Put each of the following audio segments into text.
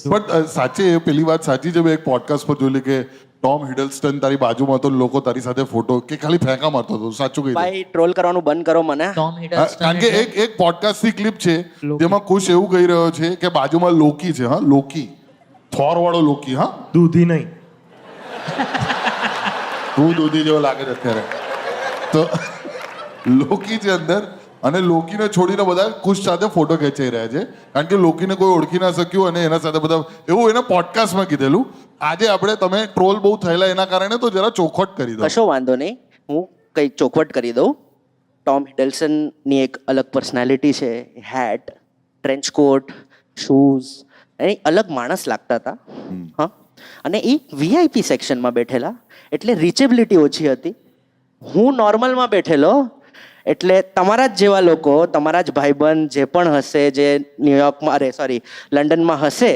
But સાચે એ પેલી વાત સાચી છે. મેં એક પોડકાસ્ટ પર જોયેલી કે ટોમ હિડલસ્ટન તારી બાજુમાં તો લોકો તારી સાથે ફોટો કે ખાલી ફેંકા મારતો હતો. સાચું કહી દે. ભાઈ ટ્રોલ કરવાનું બંધ કરો મને. ટોમ હિડલસ્ટન કારણ કે એક પોડકાસ્ટ ની ક્લિપ છે જેમાં ખુશ એવું કહી રહ્યો છે કે બાજુમાં લોકી છે. હા, લોકી, થોર વાળો લોકી. હા, દૂધી નહીં. તું દૂધી જેવો લાગે છે અત્યારે. તો લોકી છે અંદર અને લોકીને છોડીને બધા ખુશ સાથે ફોટો ખેંચાઈ રહ્યા છે કારણ કે લોકીને કોઈ ઓળખી ના શક્યું અને એના સાથે બધા એવું એને પોડકાસ્ટમાં કીધેલું. આજે આપણે તમે ટ્રોલ બહુ થયેલા એના કારણે તો જરા ચોખવટ કરી દો. કશો વાંધો નહીં, હું કંઈક ચોખવટ કરી દઉં. ટોમ હિડલસનની એક અલગ પર્સનાલિટી છે. હેટ, ટ્રેન્ચ કોટ, શૂઝ, એ અલગ માણસ લાગતા હતા. હા, અને એ વીઆઈપી સેક્શનમાં બેઠેલા એટલે રીચેબિલિટી ઓછી હતી. હું નોર્મલમાં બેઠેલો એટલે તમારા જ જેવા લોકો, તમારા જ ભાઈબંધ જે પણ હશે, જે ન્યુયોર્કમાં લંડનમાં હશે,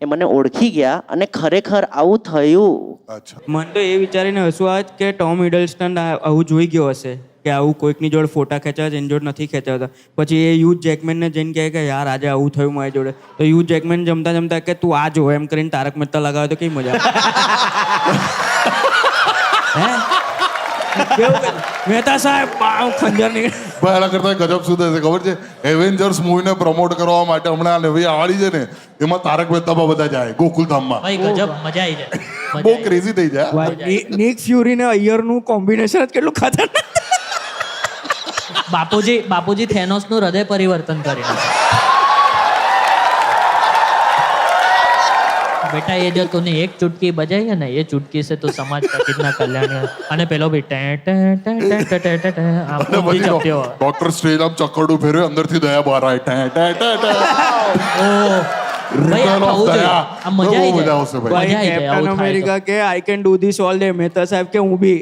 એ મને ઓળખી ગયા અને ખરેખર આવું થયું. અચ્છા, મને તો એ વિચારીને હસવું આવે કે ટોમ હિડલસ્ટન આવું જોઈ ગયો હશે કે આવું કોઈકની જોડે ફોટા ખેંચાવે છે, એની જોડે નથી ખેંચાવતા. પછી એ યુથ જેકમેનને જઈને કહે કે યાર આજે આવું થયું મારી જોડે. તો યુથ જેકમેન જમતા જમતા કે તું આ જો એમ કરીને તારક મહેતા લગાવે તો કેવી મજા હે કેવું કે મહેતા સાહેબ ખંજર નીકળે. ભાઈ એના કરતા ગજબ શું થશે ખબર છે? એવેન્જર્સ મૂવીને પ્રમોટ કરવા માટે હમણાં નવી આવડી છે ને એમાં તારક મહેતામાં બધા જાય ગોકુલધામમાં. ભાઈ ગજબ મજા આવી જાય. બહુ ક્રેઝી થઈ જાય. નિક ફ્યુરી ને અય્યરનું કોમ્બિનેશન જ કેટલું ખતરનાક. બાપુજી થેનોસનું હૃદય પરિવર્તન કરી નાખ્યું. बेटा ये जो तूने एक चुटकी बजाई है ना, ये चुटकी से तो समाज का कितना कल्याण है. અને પેલો બી ડોક્ટર સ્ટ્રેન્જ આમ ચક્કરડું ફેરવે અંદરથી દયા બહાર આવે. ભાઈ આ થવું જોઈએ. આ મજા આવી મજા જાય. આવશે ભાઈ. મજા આવી જાય કેપ્ટન આવું થાય તો. અમેરિકા કે I can do this all day, Mehta સાહેબ કે હું બી